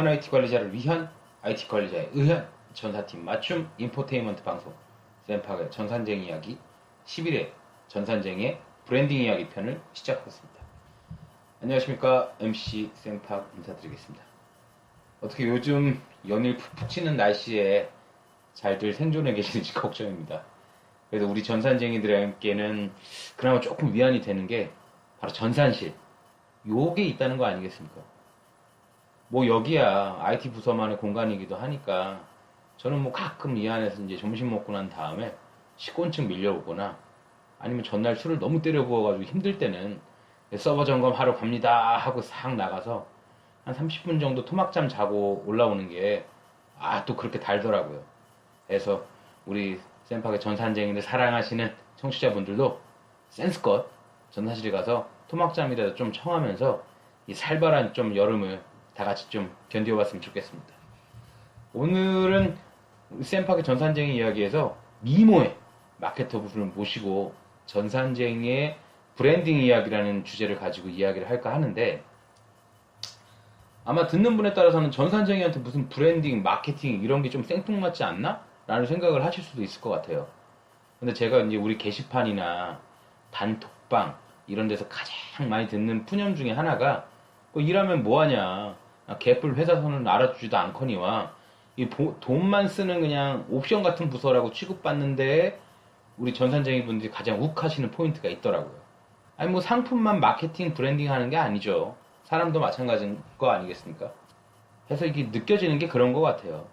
일반 IT 관리자를 위한 IT 관리자에 의한 전사팀 맞춤 인포테인먼트 방송 쌤팍의 전산쟁이 이야기 11회 전산쟁이의 브랜딩 이야기 편을 시작하겠습니다. 안녕하십니까, MC 쌤팍 인사드리겠습니다. 어떻게 요즘 연일 푹푹 치는 날씨에 잘들 생존해 계시는지 걱정입니다. 그래서 우리 전산쟁이들에게는 그나마 조금 위안이 되는 게 바로 전산실 요게 있다는 거 아니겠습니까? 뭐 여기야 IT 부서만의 공간이기도 하니까 저는 뭐 가끔 이 안에서 이제 점심 먹고 난 다음에 식곤증 밀려오거나 아니면 전날 술을 너무 때려 부어가지고 힘들 때는 서버 점검하러 갑니다 하고 싹 나가서 한 30분 정도 토막잠 자고 올라오는 게 또 그렇게 달더라고요. 그래서 우리 쌤팍의 전산쟁이를 사랑하시는 청취자분들도 센스껏 전사실에 가서 토막잠이라도 좀 청하면서 이 살벌한 좀 여름을 다 같이 좀 견뎌봤으면 좋겠습니다. 오늘은 쌤팍의 전산쟁이 이야기에서 미모의 마케터분을 모시고 전산쟁이의 브랜딩 이야기라는 주제를 가지고 이야기를 할까 하는데, 아마 듣는 분에 따라서는 전산쟁이한테 무슨 브랜딩, 마케팅 이런 게 좀 생뚱맞지 않나? 라는 생각을 하실 수도 있을 것 같아요. 근데 제가 이제 우리 게시판이나 단톡방 이런 데서 가장 많이 듣는 푸념 중에 하나가 일하면 뭐하냐, 개뿔 회사 손은 알아주지도 않거니와 이 돈만 쓰는 그냥 옵션 같은 부서라고 취급받는데 우리 전산쟁이 분들이 가장 욱하시는 포인트가 있더라고요. 아니 뭐 상품만 마케팅 브랜딩 하는 게 아니죠. 사람도 마찬가지인 거 아니겠습니까? 그래서 이게 느껴지는 게 그런 것 같아요.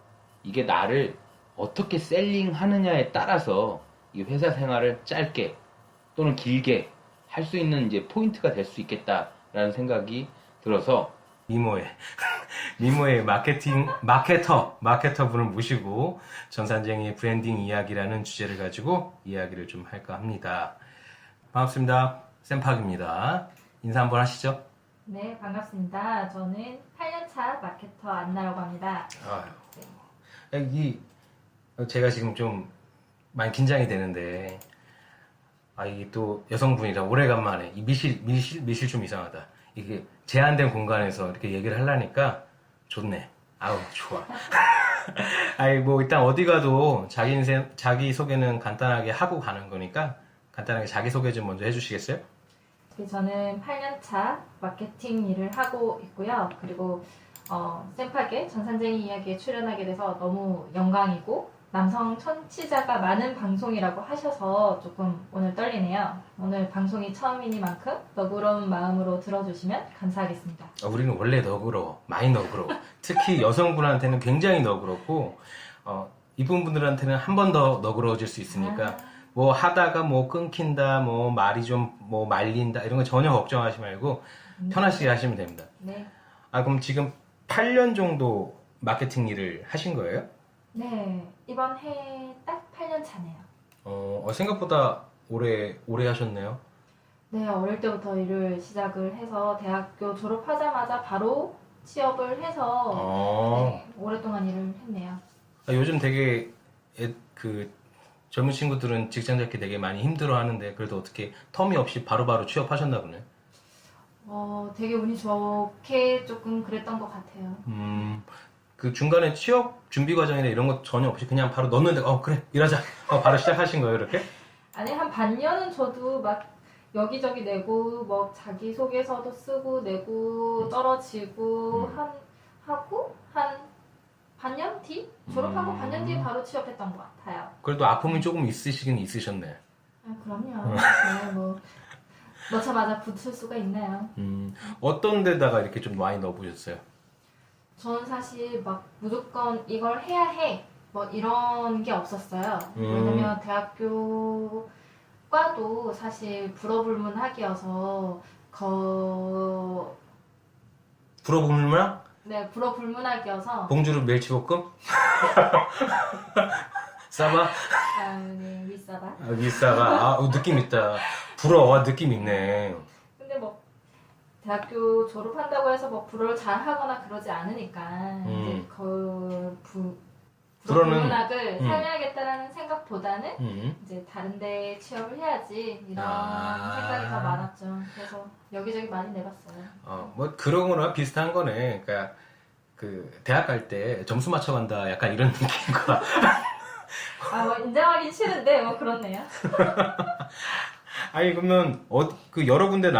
이게 나를 어떻게 셀링 하느냐에 따라서 이 회사 생활을 짧게 또는 길게 할 수 있는 이제 포인트가 될 수 있겠다라는 생각이 들어서 미모의 마케터 분을 모시고 전산쟁이의 브랜딩 이야기라는 주제를 가지고 이야기를 좀 할까 합니다. 반갑습니다. 쌤팍입니다. 인사 한번 하시죠. 네, 반갑습니다. 저는 8년차 마케터 안나라고 합니다. 제가 지금 좀 많이 긴장이 되는데, 이게 또 여성분이라 오래간만에 이 미실 좀 이상하다. 이게 제한된 공간에서 이렇게 얘기를 하려니까 좋네. 좋아. 뭐 일단 어디 가도 자기 소개는 간단하게 하고 가는 거니까 간단하게 자기 소개 좀 먼저 해주시겠어요? 네, 저는 8년차 마케팅 일을 하고 있고요. 그리고 쌤팍의 전산쟁이 이야기에 출연하게 돼서 너무 영광이고, 남성 청취자가 많은 방송이라고 하셔서 조금 오늘 떨리네요. 오늘 방송이 처음이니만큼 너그러운 마음으로 들어주시면 감사하겠습니다. 우리는 원래 너그러워. 많이 너그러워. 특히 여성분한테는 굉장히 너그럽고, 이분들한테는 한 번 더 너그러워질 수 있으니까, 뭐 하다가 뭐 끊긴다, 뭐 말이 좀 뭐 말린다, 이런 거 전혀 걱정하지 말고 편하시게 하시면 됩니다. 네. 그럼 지금 8년 정도 마케팅 일을 하신 거예요? 네, 이번 해 딱 8년 차네요. 생각보다 오래 하셨네요. 네, 어릴 때부터 일을 시작을 해서 대학교 졸업하자마자 바로 취업을 해서 네, 오랫동안 일을 했네요. 요즘 되게 젊은 친구들은 직장 잡기 되게 많이 힘들어 하는데, 그래도 어떻게 텀이 없이 바로바로 취업하셨나 보네. 되게 운이 좋게 조금 그랬던 것 같아요. 그 중간에 취업 준비 과정이나 이런 거 전혀 없이 그냥 바로 넣었는데, 그래, 일하자. 바로 시작하신 거예요, 이렇게? 아니, 한 반년은 저도 막 여기저기 내고, 뭐 자기소개서도 쓰고, 내고, 떨어지고, 하고, 한 반년 뒤? 졸업하고 반년 뒤에 바로 취업했던 것 같아요. 그래도 아픔이 조금 있으시긴 있으셨네. 그럼요. 네, 뭐 넣자마자 붙을 수가 있나요? 어떤 데다가 이렇게 좀 많이 넣어보셨어요? 저는 사실 막 무조건 이걸 해야 해, 뭐 이런 게 없었어요. 왜냐면 대학교 과도 사실 불어불문학이어서 불어불문학? 네, 불어불문학이어서 봉주루 멸치볶음? 싸바? 네, 윗사바. 윗사바. 느낌 있다. 불어, 느낌 있네. 근데 뭐 대학교 졸업한다고 해서 뭐 불어를 잘 하거나 그러지 않으니까 이제 불어불문학을 살려야겠다라는 생각보다는 이제 다른데 취업을 해야지 이런 생각이 더 많았죠. 그래서 여기저기 많이 내봤어요. 뭐 그러거나 비슷한 거네. 그러니까 그 대학 갈 때 점수 맞춰간다 약간 이런 느낌과 뭐 인정하긴 싫은데 뭐 그렇네요. 아니 그러면 그 여러 군데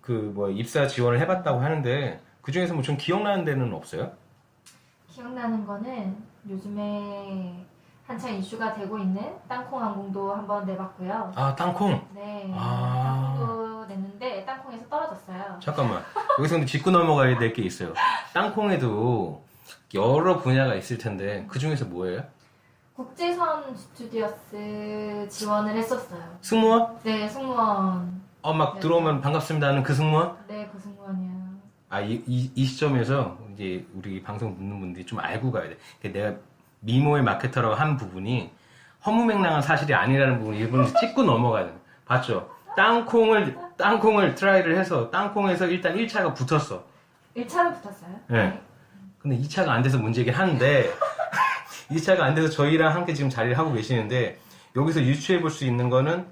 그 뭐 입사 지원을 해봤다고 하는데 그 중에서 뭐 좀 기억나는 데는 없어요? 기억나는 거는 요즘에 한창 이슈가 되고 있는 땅콩 항공도 한번 내봤고요. 아 땅콩. 네, 아. 땅콩도 냈는데 땅콩에서 떨어졌어요. 잠깐만 여기서 근데 짚고 넘어가야 될 게 있어요. 땅콩에도 여러 분야가 있을 텐데 그 중에서 뭐예요? 국제선 스튜디오스 지원을 했었어요. 승무원? 네, 승무원. 막 네. 들어오면 반갑습니다 하는 그 승무원? 네, 그 승무원이요. 이 시점에서 이제 우리 방송 듣는 분들이 좀 알고 가야 돼. 내가 미모의 마케터라고 한 부분이 허무맹랑한 사실이 아니라는 부분을 일본에서 찍고 넘어가야 돼. 봤죠? 땅콩을 트라이를 해서 땅콩에서 일단 1차가 붙었어. 1차는 붙었어요. 네. 근데 2차가 안 돼서 문제긴 한데 2차가 안 돼서 저희랑 함께 지금 자리를 하고 계시는데 여기서 유추해 볼 수 있는 거는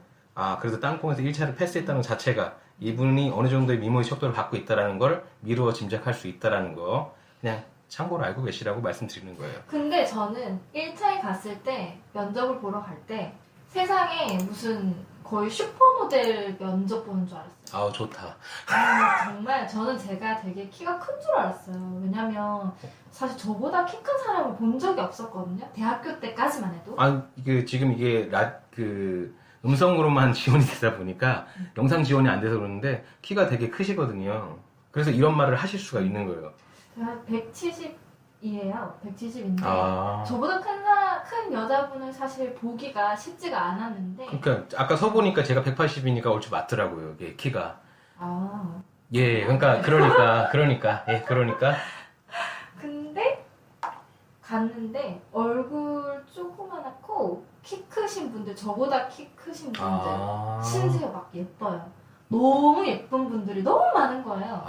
그래도 땅콩에서 1차를 패스했다는 것 자체가 이분이 어느 정도의 미모의 척도를 갖고 있다는 걸 미루어 짐작할 수 있다는 거 그냥 참고로 알고 계시라고 말씀드리는 거예요. 근데 저는 1차에 갔을 때 면접을 보러 갈 때 세상에 무슨 거의 슈퍼모델 면접 보는 줄 알았어요. 아우 좋다. 정말 저는 제가 되게 키가 큰 줄 알았어요. 왜냐면 사실 저보다 키 큰 사람을 본 적이 없었거든요. 대학교 때까지만 해도. 지금 이게 음성으로만 지원이 되다 보니까 영상 지원이 안 돼서 그러는데 키가 되게 크시거든요. 그래서 이런 말을 하실 수가 있는 거예요. 제가 170이에요. 170인데 아. 저보다 큰 여자분을 사실 보기가 쉽지가 않았는데. 그러니까 아까 서 보니까 제가 180이니까 얼추 맞더라고요. 이게 키가. 예, 그러니까. 근데 갔는데 얼굴 조그만하고 키 크신 분들, 저보다 키 크신 분들, 심지어 막 예뻐요. 너무 예쁜 분들이 너무 많은 거예요.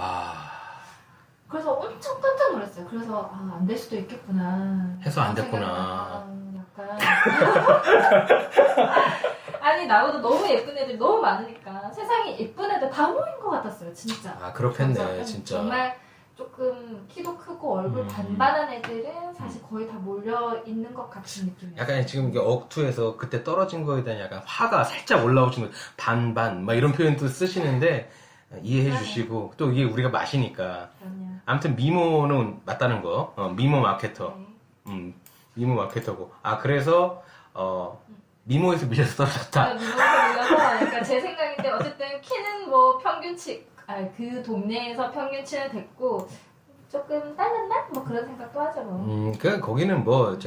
그래서 엄청 깜짝 놀랐어요. 그래서 안 될 수도 있겠구나. 해서 안 됐구나. 약간 아니 나보다 너무 예쁜 애들이 너무 많으니까 세상에 예쁜 애들 다 모인 것 같았어요. 진짜. 그렇겠네, 진짜. 정말 조금 키도 크고 얼굴 반반한 애들은 사실 거의 다 몰려 있는 것 같은 느낌이에요. 약간 지금 이게 억투에서 그때 떨어진 거에 대한 약간 화가 살짝 올라오신 거 반반 막 이런 표현도 쓰시는데 이해해 주시고 또 이게 우리가 마시니까 그럼요. 아무튼 미모는 맞다는 거. 미모 마케터. 네. 미모 마케터고. 그래서 미모에서 밀려서 떨어졌다. 미모에서 밀려서 약간 제 생각인데 어쨌든 키는 뭐 평균치 그 동네에서 평균치는 됐고 조금 딸렸나? 뭐 그런 생각도 하죠 뭐. 거기는 뭐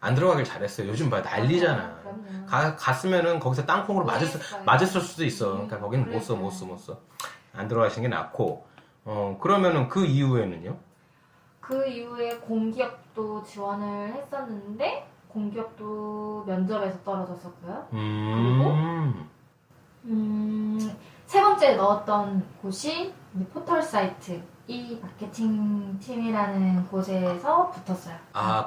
안 들어가길 잘했어요. 요즘 봐 난리잖아. 그럼요. 갔으면은 거기서 땅콩으로 맞았을 수도 있어. 그러니까 거기는 못 써. 안 들어가시는 게 낫고. 그러면은 그 이후에는요? 그 이후에 공기업도 지원을 했었는데 공기업도 면접에서 떨어졌었고요. 그리고 세 번째 넣었던 곳이 포털 사이트 이 마케팅 팀이라는 곳에서 붙었어요.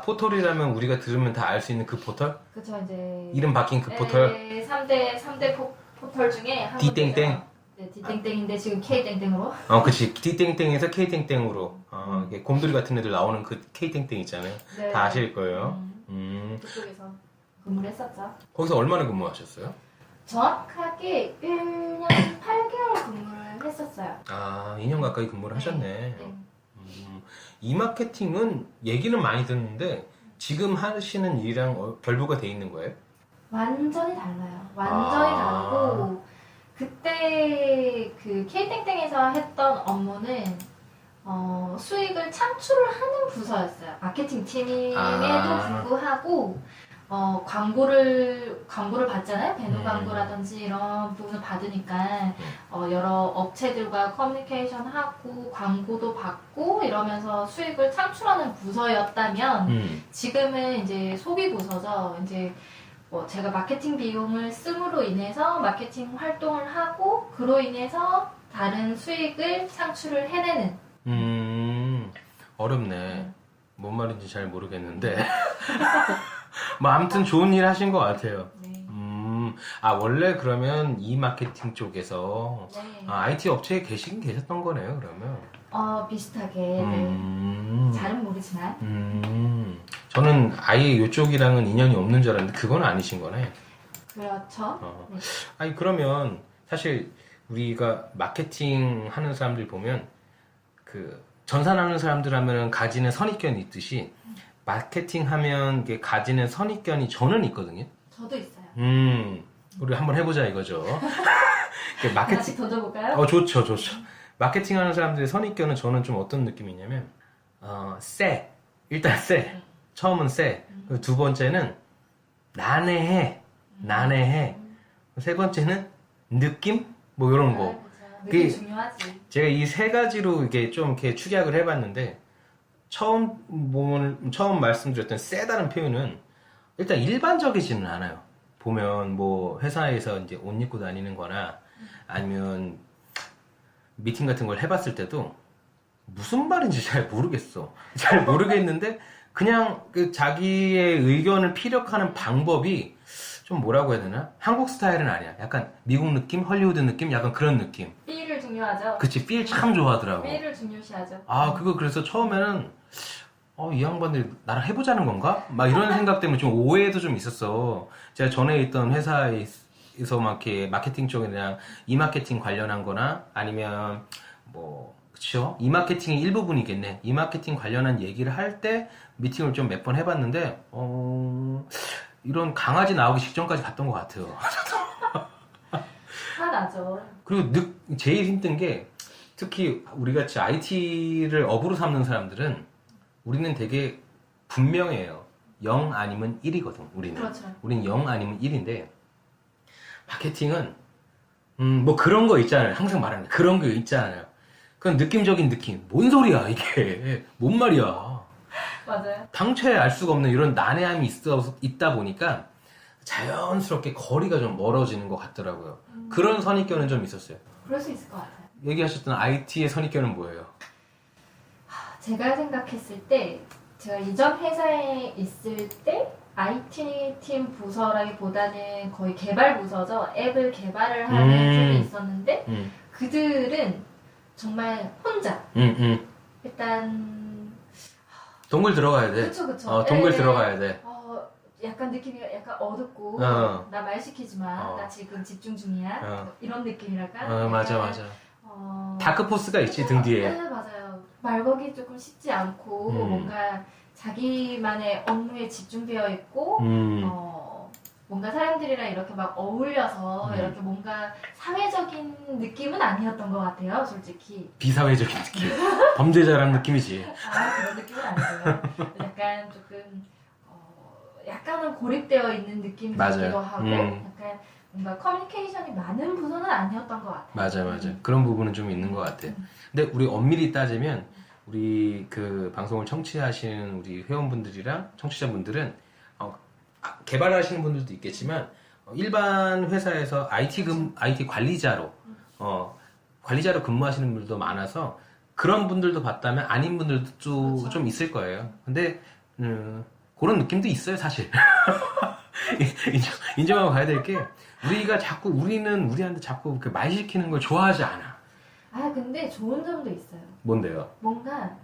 포털이라면 우리가 들으면 다 알 수 있는 그 포털? 그쵸, 이제. 이름 바뀐 그 포털? 3대 포털 중에 한 D땡땡? 곳에서, 네, D땡땡인데 지금 K땡땡으로. 그치. D땡땡에서 K땡땡으로. 이게 곰돌이 같은 애들 나오는 그 K땡땡 있잖아요. 네. 다 아실 거예요. 그쪽에서 근무를 했었죠. 거기서 얼마나 근무하셨어요? 정확하게 1년 8개월 근무를 했었어요. 2년 가까이 근무를 하셨네. 네. 이 마케팅은 얘기는 많이 듣는데 지금 하시는 일이랑 결부가 돼 있는 거예요? 완전히 달라요. 완전히 다르고 그때 그 K땡땡에서 했던 업무는 수익을 창출을 하는 부서였어요. 마케팅 팀임에도 불구하고 광고를 받잖아요. 배너 광고라든지 이런 부분을 받으니까 여러 업체들과 커뮤니케이션 하고 광고도 받고 이러면서 수익을 창출하는 부서였다면 지금은 이제 소비 부서죠. 이제 제가 마케팅 비용을 씀으로 인해서 마케팅 활동을 하고 그로 인해서 다른 수익을 창출을 해내는. 어렵네. 뭔 말인지 잘 모르겠는데. 뭐 아무튼 좋은 일 하신 것 같아요. 네. 원래 그러면 이 마케팅 쪽에서 네. IT 업체에 계셨던 거네요, 그러면. 비슷하게 네. 잘은 모르지만 저는 아예 이쪽이랑은 인연이 없는 줄 알았는데 그건 아니신 거네. 그렇죠. 네. 아니 그러면 사실 우리가 마케팅 하는 사람들 보면 그 전산하는 사람들 하면은 가지는 선입견이 있듯이 마케팅 하면 이게 가지는 선입견이 저는 있거든요. 저도 있어요. 우리 한번 해보자 이거죠. 그 같이 던져볼까요? 좋죠. 마케팅 하는 사람들의 선입견은 저는 좀 어떤 느낌이냐면 일단 세. 처음은 세. 그리고 두 번째는 난해해. 세 번째는 느낌? 뭐 이런 거. 그렇죠. 느낌 중요하지. 제가 이 세 가지로 이게 좀 이렇게 축약을 해봤는데 처음 말씀드렸던 세다는 표현은 일단 일반적이지는 않아요. 보면 뭐 회사에서 이제 옷 입고 다니는 거나 아니면 미팅 같은 걸 해봤을 때도 무슨 말인지 잘 모르겠어. 잘 모르겠는데 그냥 그 자기의 의견을 피력하는 방법이 좀 뭐라고 해야 되나? 한국 스타일은 아니야. 약간 미국 느낌, 헐리우드 느낌, 약간 그런 느낌. 필을 중요하죠. 그치, 필 참 좋아하더라고. 필을 중요시하죠. 그거 그래서 처음에는 이 양반들 나랑 해보자는 건가? 막 이런 생각 때문에 좀 오해도 좀 있었어. 제가 전에 있던 회사에서 막 이렇게 마케팅 쪽이나 이마케팅 관련한 거나 아니면 뭐 그쵸? 이마케팅의 일부분이겠네. 이마케팅 관련한 얘기를 할 때 미팅을 좀 몇 번 해봤는데 이런 강아지 나오기 직전까지 갔던 것 같아요. 화나죠. 그리고 제일 힘든 게 특히 우리같이 IT를 업으로 삼는 사람들은 우리는 되게 분명해요. 0 아니면 1이거든, 우리는. 그렇죠. 우리는 0 아니면 1인데, 마케팅은, 뭐 그런 거 있잖아요. 항상 말하는 그런 거 있잖아요. 그건 느낌적인 느낌. 뭔 소리야, 이게. 뭔 말이야. 맞아요. 당최 알 수가 없는 이런 난해함이 있다 보니까 자연스럽게 거리가 좀 멀어지는 것 같더라고요. 그런 선입견은 좀 있었어요. 그럴 수 있을 것 같아요. 얘기하셨던 IT의 선입견은 뭐예요? 제가 생각했을 때 제가 이전 회사에 있을 때 IT 팀 부서라기보다는 거의 개발 부서죠. 앱을 개발을 하는 팀이 있었는데 그들은 정말 혼자 일단 동굴 들어가야 돼. 그쵸. 동굴 들어가야 돼. 약간 느낌이 약간 어둡고 나 말 시키지 마. 나 지금 집중 중이야. 이런 느낌이랄까? 맞아. 다크포스가 있지 등 뒤에. 네, 맞아요. 말 걸기 조금 쉽지 않고 뭔가 자기만의 업무에 집중되어 있고 뭔가 사람들이랑 이렇게 막 어울려서 이렇게 뭔가 사회적인 느낌은 아니었던 것 같아요, 솔직히. 비사회적인 느낌. 범죄자라는 느낌이지. 그런 느낌은 아니고요. 약간 조금 약간은 고립되어 있는 느낌이 들기도 하고 약간 뭔가 커뮤니케이션이 많은 부서는 아니었던 것 같아요. 맞아. 그런 부분은 좀 있는 것 같아. 근데 우리 엄밀히 따지면 우리 그 방송을 청취하시는 우리 회원분들이랑 청취자분들은 개발하시는 분들도 있겠지만 일반 회사에서 IT 관리자로 근무하시는 분들도 많아서 그런 분들도 봤다면 아닌 분들도 그렇죠. 좀 있을 거예요. 근데 그런 느낌도 있어요, 사실. 인정하고 가야 될 게 우리는 우리한테 자꾸 그 말 시키는 걸 좋아하지 않아. 근데 좋은 점도 있어요. 뭔데요? 뭔가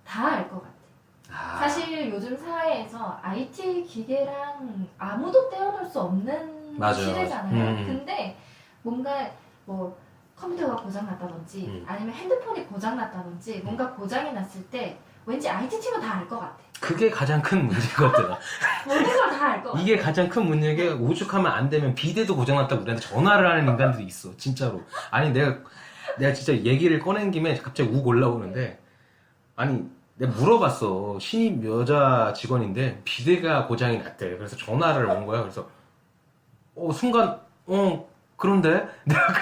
다 알 것 같아. 사실 요즘 사회에서 IT 기계랑 아무도 떼어놓을 수 없는 시대잖아요. 근데 뭔가 뭐 컴퓨터가 고장났다든지 아니면 핸드폰이 고장났다든지 뭔가 고장이 났을 때 왠지 IT팀은 다 알 것 같아. 그게 가장 큰 문제거든. 모든 걸 다 알 것 같아. 이게 가장 큰 문제가 오죽하면 안 되면 비대도 고장났다고 우리한테 전화를 하는 인간들이 있어. 진짜로. 아니 내가 진짜 얘기를 꺼낸 김에 갑자기 욱 올라오는데 내가 물어봤어. 신입 여자 직원인데 비대가 고장이 났대. 그래서 전화를 온 거야. 그래서 순간 그런데 내가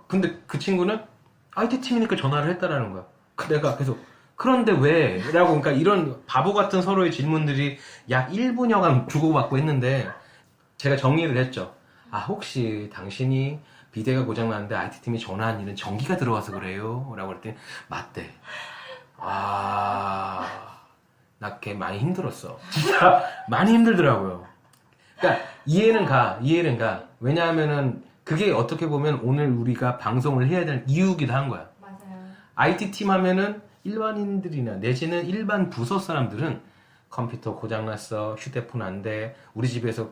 근데 그 친구는 IT 팀이니까 전화를 했다라는 거야. 내가 계속 그런데 왜? 라고 그러니까 이런 바보 같은 서로의 질문들이 약 1분여간 주고받고 했는데 제가 정리를 했죠. 혹시 당신이 비대가 고장났는데 IT팀이 전화한 일은 전기가 들어와서 그래요? 라고 그랬더니 맞대. 나 걔 많이 힘들었어. 진짜 많이 힘들더라고요. 그러니까 이해는 가. 왜냐하면은 그게 어떻게 보면 오늘 우리가 방송을 해야 될 이유기도 한 거야. 맞아요. IT 팀 하면은 일반인들이나 내지는 일반 부서 사람들은 컴퓨터 고장났어, 휴대폰 안 돼, 우리 집에서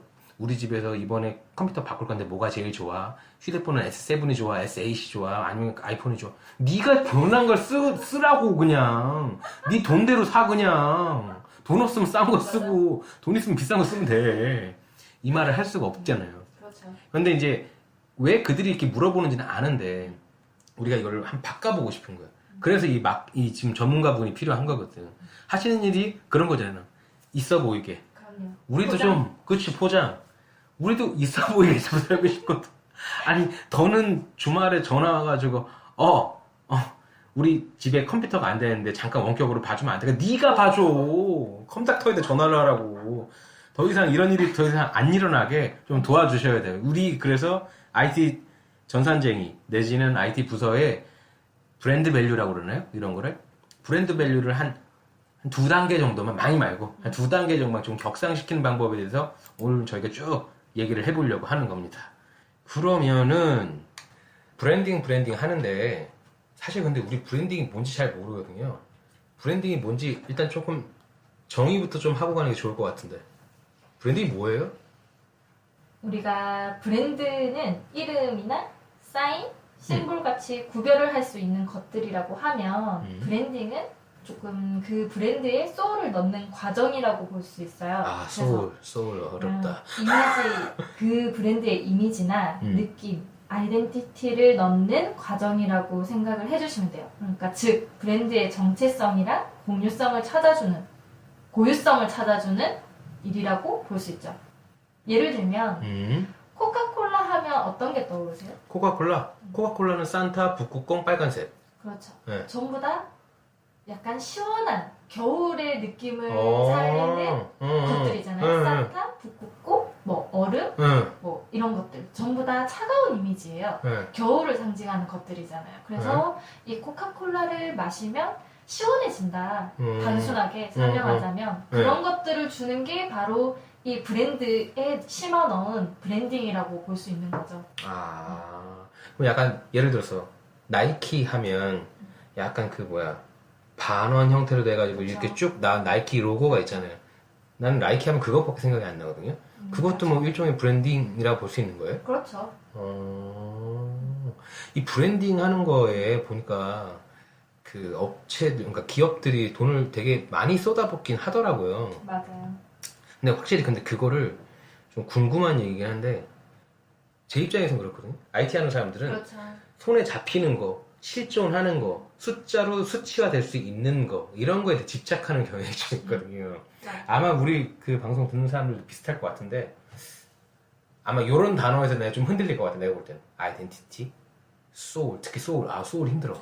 이번에 컴퓨터 바꿀 건데 뭐가 제일 좋아? 휴대폰은 S7이 좋아, S8이 좋아, 아니면 아이폰이 좋아? 네가 변한 걸 쓰라고 그냥. 네 돈대로 사 그냥. 돈 없으면 싼 거 쓰고 돈 있으면 비싼 거 쓰면 돼. 이 말을 할 수가 없잖아요. 그렇죠. 근데 이제 왜 그들이 이렇게 물어보는지는 아는데 우리가 이걸 한번 바꿔보고 싶은 거야. 그래서 이 지금 전문가분이 필요한 거거든. 하시는 일이 그런 거잖아. 있어 보이게. 그럼요. 우리도 포장. 좀, 그치, 포장. 우리도 있어 보이게 좀 살고 싶거든. 아니, 더는 주말에 전화 와가지고, 우리 집에 컴퓨터가 안 되는데 잠깐 원격으로 봐주면 안 돼. 네가 봐줘. 컴퓨터에다 전화를 하라고. 더 이상 이런 일이 더 이상 안 일어나게 좀 도와주셔야 돼요. 우리 그래서 IT 전산쟁이 내지는 IT 부서에 브랜드 밸류라고 그러나요? 이런 거를? 브랜드 밸류를 한 두 단계 정도만, 많이 말고 한 두 단계 정도만 좀 격상시키는 방법에 대해서 오늘 저희가 쭉 얘기를 해보려고 하는 겁니다. 그러면은 브랜딩 하는데 사실 근데 우리 브랜딩이 뭔지 잘 모르거든요. 브랜딩이 뭔지 일단 조금 정의부터 좀 하고 가는 게 좋을 것 같은데. 브랜딩이 뭐예요? 우리가 브랜드는 이름이나 사인, 심볼 같이 구별을 할 수 있는 것들이라고 하면 브랜딩은 조금 그 브랜드에 소울을 넣는 과정이라고 볼 수 있어요. 아, 소울 어렵다. 이미지, 그 브랜드의 이미지나 느낌, 아이덴티티를 넣는 과정이라고 생각을 해주시면 돼요. 그러니까 즉 브랜드의 정체성이랑 공유성을 찾아주는, 고유성을 찾아주는 일이라고 볼 수 있죠. 예를 들면 코카콜라 하면 어떤 게 떠오르세요? 코카콜라는 산타, 북극곰, 빨간색. 그렇죠. 네. 전부 다 약간 시원한 겨울의 느낌을 어. 살리는 것들이잖아요. 산타, 북극곰, 뭐 얼음, 뭐 이런 것들 전부 다 차가운 이미지예요. 겨울을 상징하는 것들이잖아요. 그래서 이 코카콜라를 마시면 시원해진다. 단순하게 설명하자면 그런 것들을 주는 게 바로 이 브랜드에 심어 넣은 브랜딩이라고 볼 수 있는 거죠. 그럼 약간 예를 들어서 나이키 하면 약간 그 반원 형태로 돼가지고 그쵸. 이렇게 쭉 나이키 로고가 있잖아요. 나는 나이키 하면 그것밖에 생각이 안 나거든요. 그것도 뭐 일종의 브랜딩이라고 볼 수 있는 거예요? 그렇죠. 이 브랜딩 하는 거에 보니까 그 업체들, 그러니까 기업들이 돈을 되게 많이 쏟아붓긴 하더라고요. 맞아요. 근데 확실히 근데 그거를 좀 궁금한 얘기긴 한데 제 입장에서는 그렇거든요. IT 하는 사람들은 그렇죠. 손에 잡히는 거, 실존하는 거, 숫자로 수치화 될 수 있는 거 이런 거에 집착하는 경향이 좀 있거든요. 아마 우리 그 방송 듣는 사람들도 비슷할 것 같은데 아마 이런 단어에서 내가 좀 흔들릴 것 같아. 내가 볼 때는 아이덴티티, 소울, 특히 소울. 소울 힘들어.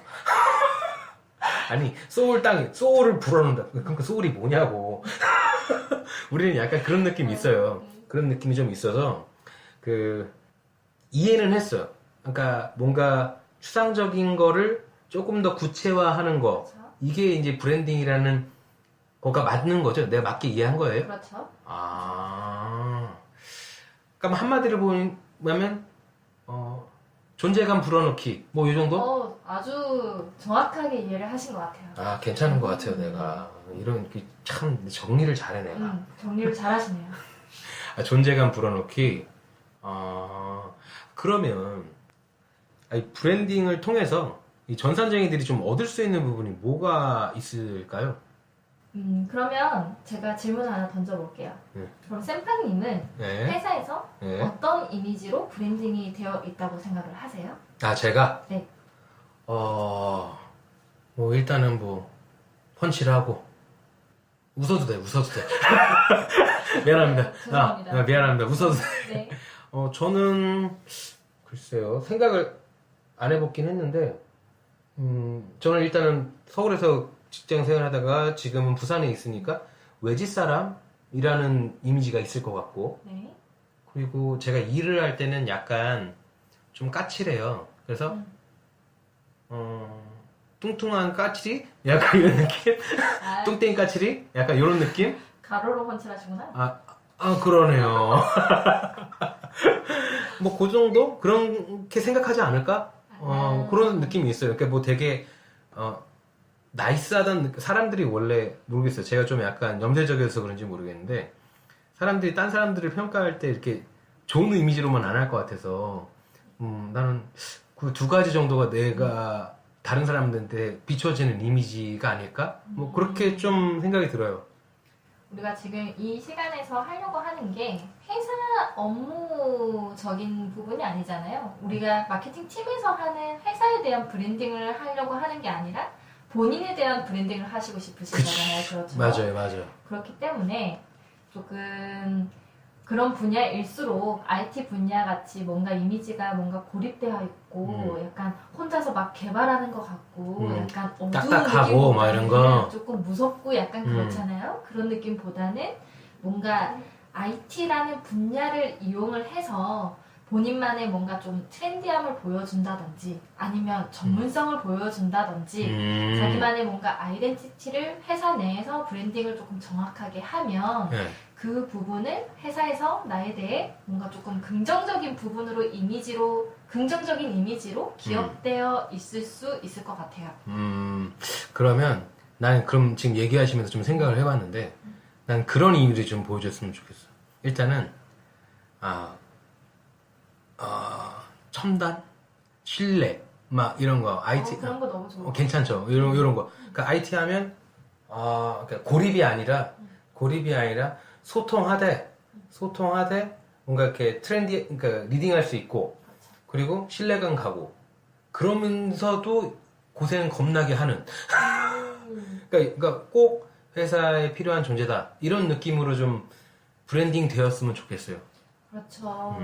아니 소울을 불어넣는다. 그러니까 소울이 뭐냐고. 우리는 약간 그런 느낌이 있어요. 그런 느낌이 좀 있어서 이해는 했어요. 그러니까 뭔가 추상적인 거를 조금 더 구체화하는 거. 그렇죠. 이게 이제 브랜딩이라는 거가 맞는 거죠. 내가 맞게 이해한 거예요. 그렇죠. 그럼 한마디로 보면 존재감 불어넣기 뭐 이 정도? 아주 정확하게 이해를 하신 것 같아요. 괜찮은 것 같아요. 내가 이런 참 정리를 잘해 내가. 정리를 잘하시네요. 존재감 불어넣기. 그러면 이 브랜딩을 통해서 이 전산쟁이들이 좀 얻을 수 있는 부분이 뭐가 있을까요? 그러면 제가 질문 하나 던져볼게요. 그럼 샘팡님은 네. 회사에서 네. 어떤 이미지로 브랜딩이 되어 있다고 생각을 하세요? 제가? 네. 일단은 펀치를 하고 웃어도 돼. 미안합니다. 죄송합니다. 미안합니다. 웃어도 돼. 네. 저는 글쎄요. 생각을 안 해봤긴 했는데 저는 일단은 서울에서 직장 생활하다가 지금은 부산에 있으니까 외지 사람이라는 이미지가 있을 것 같고 네. 그리고 제가 일을 할 때는 약간 좀 까칠해요. 그래서 뚱뚱한 까칠이? 약간 이런 느낌? 뚱땡이 까칠이? 약간 이런 느낌? 가로로 펀치하시구나. 아, 그러네요. 뭐, 그 정도? 그렇게 생각하지 않을까? 그런 느낌이 있어요. 그러니까 뭐 되게, 나이스하던, 사람들이 원래, 모르겠어요. 제가 좀 약간 염세적이어서 그런지 모르겠는데, 사람들이 딴 사람들을 평가할 때 이렇게 좋은 이미지로만 안 할 것 같아서, 나는 그 두 가지 정도가 내가 다른 사람들한테 비춰지는 이미지가 아닐까? 뭐, 그렇게 좀 생각이 들어요. 우리가 지금 이 시간에서 하려고 하는 게 회사 업무적인 부분이 아니잖아요. 우리가 마케팅 팀에서 하는 회사에 대한 브랜딩을 하려고 하는 게 아니라 본인에 대한 브랜딩을 하시고 싶으신 거잖아요. 그렇죠? 맞아요, 맞아요. 그렇기 때문에 조금 그런 분야일수록 IT 분야 같이 뭔가 이미지가 뭔가 고립되어 있고 약간 혼자서 막 개발하는 것 같고 약간 어두운 딱딱하고 막 이런 거. 조금 무섭고 약간 그렇잖아요. 그런 느낌보다는 뭔가 IT라는 분야를 이용을 해서 본인만의 뭔가 좀 트렌디함을 보여준다든지 아니면 전문성을 보여준다든지 자기만의 뭔가 아이덴티티를 회사 내에서 브랜딩을 조금 정확하게 하면 네. 그 부분을 회사에서 나에 대해 뭔가 조금 긍정적인 부분으로 긍정적인 이미지로 기억되어 있을 수 있을 것 같아요. 그러면 난 그럼 지금 얘기하시면서 좀 생각을 해봤는데 난 그런 이미지를 좀 보여줬으면 좋겠어. 일단은 첨단, 신뢰, 막 이런 거 IT 그런 거 너무 좋아. 괜찮죠. 이런 거. 그러니까 IT 하면 그러니까 고립이 아니라 소통하되 뭔가 이렇게 그러니까 리딩할 수 있고 그리고 신뢰감 가고 그러면서도 고생 겁나게 하는. 그러니까 꼭 회사에 필요한 존재다 이런 느낌으로 좀 브랜딩 되었으면 좋겠어요. 그렇죠.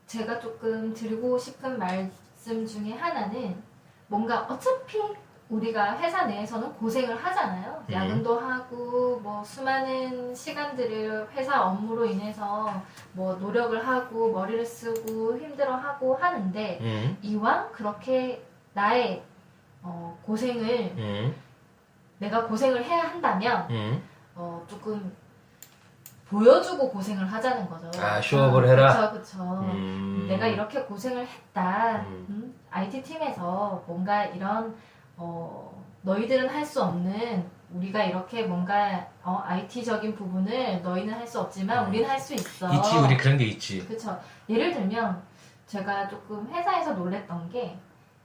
제가 조금 드리고 싶은 말씀 중에 하나는 뭔가 어차피 우리가 회사 내에서는 고생을 하잖아요. 야근도 하고 뭐 수많은 시간들을 회사 업무로 인해서 뭐 노력을 하고 머리를 쓰고 힘들어하고 하는데 이왕 그렇게 나의 고생을 내가 고생을 해야 한다면 조금 보여주고 고생을 하자는 거죠. 쇼업을 해라. 그렇죠. 내가 이렇게 고생을 했다. IT 팀에서 뭔가 이런 너희들은 할 수 없는 우리가 이렇게 뭔가 IT적인 부분을 너희는 할 수 없지만 우리는 할 수 있어. 있지, 우리 그런 게 있지. 그렇죠. 예를 들면 제가 조금 회사에서 놀랬던 게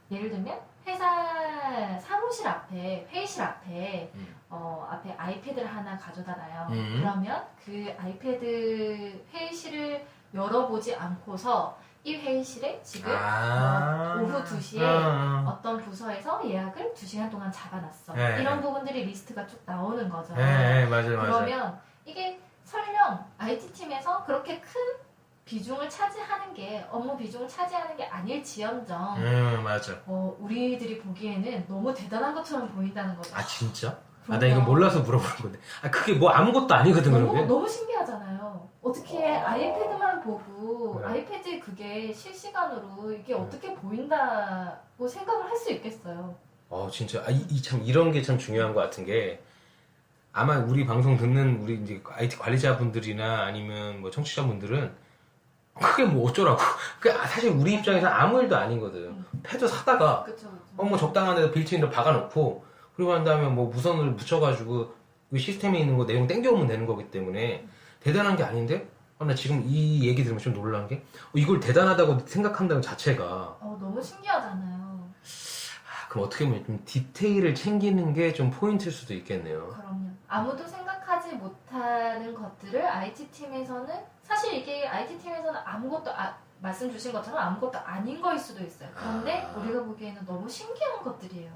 예를 들면 회사 사무실 앞에 회의실 앞에 앞에 아이패드를 하나 가져다 놔요. 그러면 그 아이패드 회의실을 열어보지 않고서 이 회의실에 지금 오후 2시에 어떤 부서에서 예약을 2시간 동안 잡아놨어. 네. 이런 부분들이 리스트가 쭉 나오는 거죠. 네, 맞아요. 그러면 이게 설령 IT팀에서 그렇게 큰 비중을 차지하는 게 업무 비중을 차지하는 게 아닐지언정 맞아. 우리들이 보기에는 너무 대단한 것처럼 보인다는 거죠. 아, 진짜? 나 그럼요. 이거 몰라서 물어보는 건데. 그게 뭐 아무것도 아니거든, 그런 게. 너무 신기하잖아요. 어떻게 아이패드만 보고 그래. 아이패드 그게 실시간으로 이게 어떻게 보인다고 생각을 할 수 있겠어요. 진짜. 참, 이런 게 참 중요한 것 같은 게, 아마 우리 방송 듣는 우리 이제 IT 관리자분들이나 아니면 뭐 청취자분들은 그게 뭐 어쩌라고. 사실 우리 입장에서 아무 일도 아니거든. 패드 사다가, 그렇죠. 뭐 적당한 데다 빌트인으로 박아놓고, 그리고 한 다음에 뭐 무선을 붙여가지고, 이 시스템에 있는 거 내용 땡겨오면 되는 거기 때문에, 대단한 게 아닌데? 나 지금 이 얘기 들으면 좀 놀란 게, 이걸 대단하다고 생각한다는 자체가, 너무 신기하잖아요. 그럼 어떻게 보면 좀 디테일을 챙기는 게 좀 포인트일 수도 있겠네요. 그럼요. 아무도 생각하지 못하는 것들을 IT팀에서는 사실 이게 IT팀에서는 아무것도 말씀 주신 것처럼 아무것도 아닌 거일 수도 있어요. 그런데 우리가 보기에는 너무 신기한 것들이에요.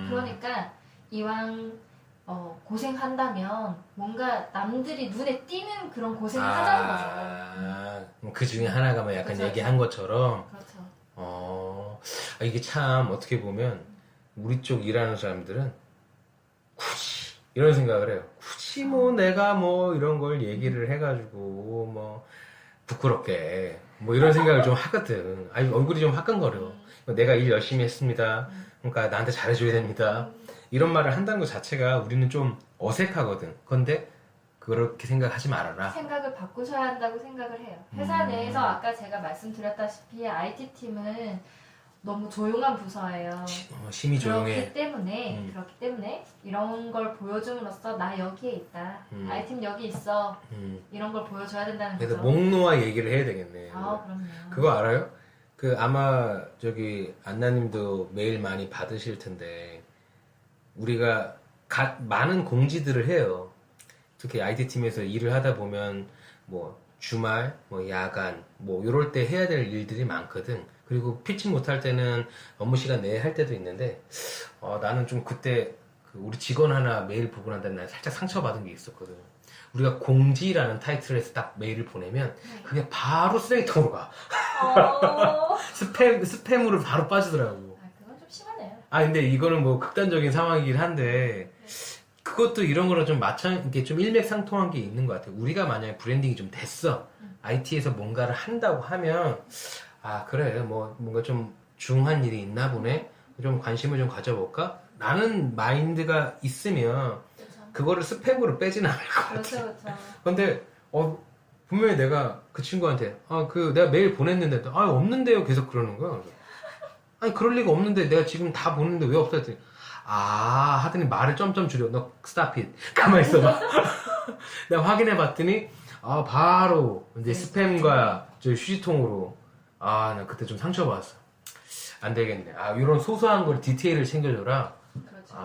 그러니까 이왕 고생한다면 뭔가 남들이 눈에 띄는 그런 고생을 하자는 거죠. 그 중에 하나가 뭐 약간 그렇죠. 얘기한 것처럼 그렇죠. 이게 참 어떻게 보면 우리 쪽 일하는 사람들은 굳이 이런 생각을 해요. 굳이 뭐 내가 뭐 이런 걸 얘기를 해가지고 뭐 부끄럽게 뭐 이런 생각을 좀 하거든. 얼굴이 좀 화끈거려. 내가 일 열심히 했습니다. 그러니까 나한테 잘해줘야 됩니다. 이런 말을 한다는 것 자체가 우리는 좀 어색하거든. 그런데 그렇게 생각하지 말아라. 생각을 바꾸셔야 한다고 생각을 해요. 회사 내에서 아까 제가 말씀드렸다시피 IT팀은 너무 조용한 부서예요. 심히 조용해. 그렇기 때문에 이런 걸 보여줌으로써 나 여기에 있다. IT팀 여기 있어. 이런 걸 보여줘야 된다는 그래서 거죠. 목놓아 얘기를 해야 되겠네. 아, 그럼요. 그거 알아요? 그 아마 저기 안나님도 메일 많이 받으실 텐데 우리가 많은 공지들을 해요. 특히 IT 팀에서 일을 하다 보면 뭐 주말, 뭐 야간, 뭐 이럴 때 해야 될 일들이 많거든. 그리고 피치 못할 때는 업무 시간 내에 할 때도 있는데 나는 좀 그때 그 우리 직원 하나 메일 보고 난 다음에 난 살짝 상처받은 게 있었거든. 우리가 공지라는 타이틀에서 딱 메일을 보내면 그게 바로 쓰레기통으로 가. 스팸으로 바로 빠지더라고. 아, 그건 좀 심하네요. 근데 이거는 뭐 극단적인 상황이긴 한데 그것도 이런 거랑 좀 이게 좀 일맥상통한 게 있는 것 같아요. 우리가 만약에 브랜딩이 좀 됐어. IT에서 뭔가를 한다고 하면 그래 뭐 뭔가 좀 중요한 일이 있나 보네. 좀 관심을 좀 가져볼까? 라는 마인드가 있으면 그렇죠. 그거를 스팸으로 빼지는 않을 것 같아. 그렇죠. 근데 분명히 내가 그 친구한테 내가 메일 보냈는데 없는데요 계속 그러는 거야. 그래서, 아니 그럴 리가 없는데 내가 지금 다 보냈는데 왜 없어 했더니 하더니 말을 점점 줄여. 너 stop it. 가만히 있어봐. 내가 확인해 봤더니 바로 이제 스팸과 저 휴지통으로 나 그때 좀 상처받았어. 안 되겠네. 이런 소소한 걸 디테일을 챙겨줘라. 그렇죠.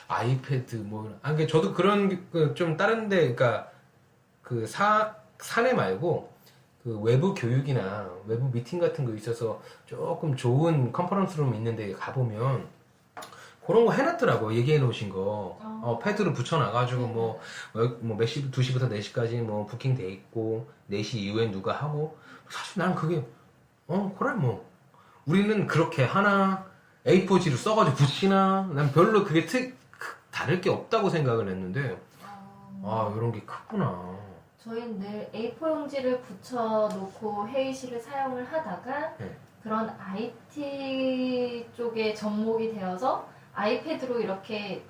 아이패드 그러니까 저도 그런 좀 다른데 그러니까 그 사내 말고 그 외부 교육이나 외부 미팅 같은 거 있어서 조금 좋은 컨퍼런스룸 있는데 가보면 그런 거 해놨더라고. 얘기해 놓으신 거. 패드로 붙여놔가지고 몇 시, 2시부터 4시까지 뭐 부킹 돼 있고 4시 이후엔 누가 하고 사실 난 그게 그래 뭐 우리는 그렇게 하나 A4지로 써가지고 붙이나 난 별로 그게 다를 게 없다고 생각을 했는데 이런 게 크구나. 저희는 늘 A4 용지를 붙여놓고 회의실을 사용을 하다가 그런 IT 쪽에 접목이 되어서 아이패드로 이렇게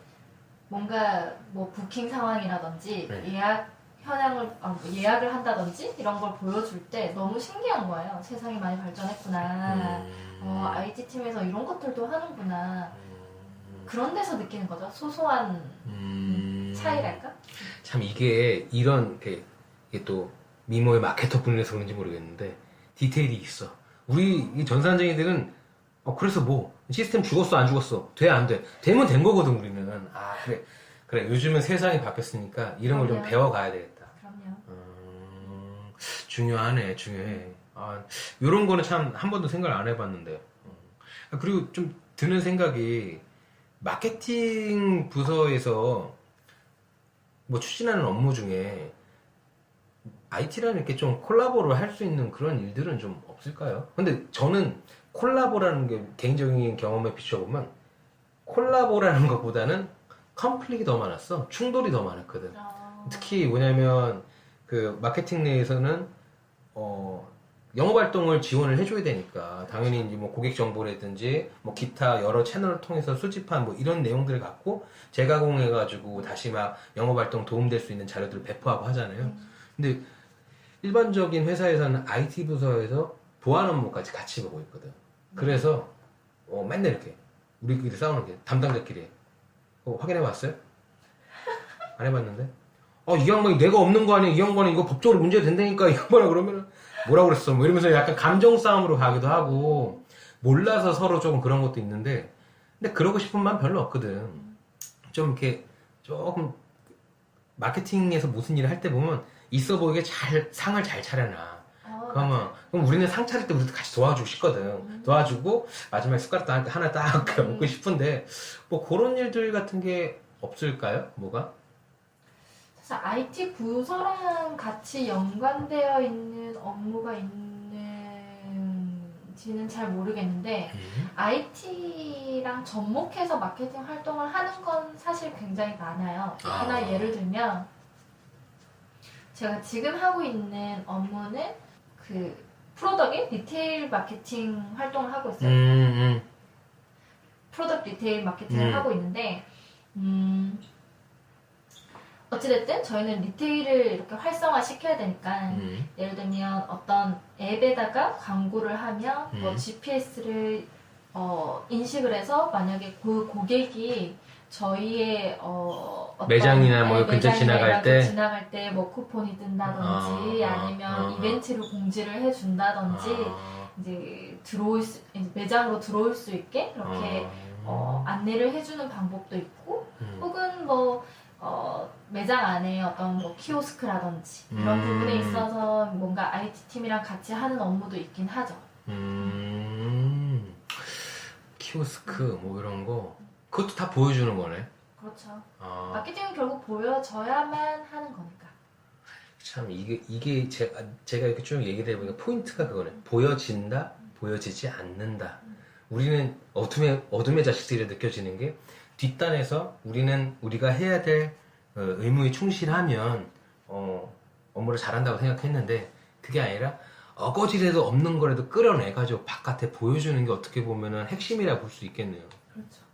뭔가 뭐 부킹 상황이라든지 예약을 한다든지 이런 걸 보여줄 때 너무 신기한 거예요. 세상이 많이 발전했구나. IT 팀에서 이런 것들도 하는구나. 그런 데서 느끼는 거죠. 소소한 차이랄까? 참 이게 이게 또 미모의 마케터 분이라서 그런지 모르겠는데 디테일이 있어. 우리 이 전산쟁이들은 그래서 뭐 시스템 죽었어 안 죽었어 돼 안 돼 되면 된 거거든. 우리는 그래 요즘은 세상이 바뀌었으니까 이런 걸 좀 배워가야 되겠다. 그럼요. 중요해. 이런 거는 참 한 번도 생각을 안 해봤는데. 그리고 좀 드는 생각이 마케팅 부서에서 뭐 추진하는 업무 중에 IT랑 이렇게 좀 콜라보를 할 수 있는 그런 일들은 좀 없을까요? 근데 저는 콜라보라는 게 개인적인 경험에 비춰보면 콜라보라는 것보다는 컨플릭이 더 많았어. 충돌이 더 많았거든. 특히 뭐냐면 그 마케팅 내에서는 영업 활동을 지원을 해줘야 되니까 당연히 이제 뭐 고객 정보라든지 뭐 기타 여러 채널을 통해서 수집한 뭐 이런 내용들을 갖고 재가공해가지고 다시 막 영업 활동 도움될 수 있는 자료들을 배포하고 하잖아요. 근데 일반적인 회사에서는 IT 부서에서 보안 업무까지 같이 보고 있거든. 그래서 맨날 이렇게 우리끼리 싸우는 게 담당자끼리 확인해 봤어요? 안 해봤는데? 이 양반이 내가 없는 거 아니야? 이 양반이 이거 법적으로 문제 된다니까 이 양반아. 그러면은 뭐라 그랬어? 뭐 이러면서 약간 감정 싸움으로 가기도 하고 몰라서 서로 조금 그런 것도 있는데 근데 그러고 싶은 마음 별로 없거든. 좀 이렇게 조금 마케팅에서 무슨 일을 할 때 보면 있어 보이게 상을 잘 차려놔. 그럼 우리는 상 차릴 때 우리도 같이 도와주고 싶거든. 도와주고 마지막에 숟가락 하나 딱 먹고 싶은데 뭐 그런 일들 같은 게 없을까요? 뭐가? 사실 IT 부서랑 같이 연관되어 있는 업무가 있는지는 잘 모르겠는데 IT랑 접목해서 마케팅 활동을 하는 건 사실 굉장히 많아요. 하나 예를 들면 제가 지금 하고 있는 업무는 그 프로덕의 리테일 마케팅 활동을 하고 있어요. 프로덕 리테일 마케팅을 하고 있는데 어찌됐든 저희는 리테일을 이렇게 활성화 시켜야 되니까 예를 들면 어떤 앱에다가 광고를 하면 뭐 GPS를 인식을 해서 만약에 그 고객이 저희의 어떤 매장이나 뭐 근처 매장이나 지나갈 때? 뭐 쿠폰이 뜬다든지 아니면 이벤트를 공지를 해준다든지 이제 이제 매장으로 들어올 수 있게 그렇게 안내를 해주는 방법도 있고 혹은 뭐 매장 안에 어떤 뭐 키오스크라든지 이런 부분에 있어서 뭔가 IT 팀이랑 같이 하는 업무도 있긴 하죠. 키오스크 뭐 이런 거 그것도 다 보여주는 거네. 그렇죠. 아, 마케팅은 결국 보여져야만 하는 거니까. 참 이게 제가 이렇게 쭉 얘기를 해보니까 포인트가 그거네. 보여진다, 보여지지 않는다. 우리는 어둠의 자식들이 느껴지는 게 뒷단에서 우리가 해야 될 의무에 충실하면 업무를 잘한다고 생각했는데 그게 아니라 어거지라도 없는 거라도 끌어내가지고 바깥에 보여주는 게 어떻게 보면은 핵심이라 볼 수 있겠네요. 그렇죠.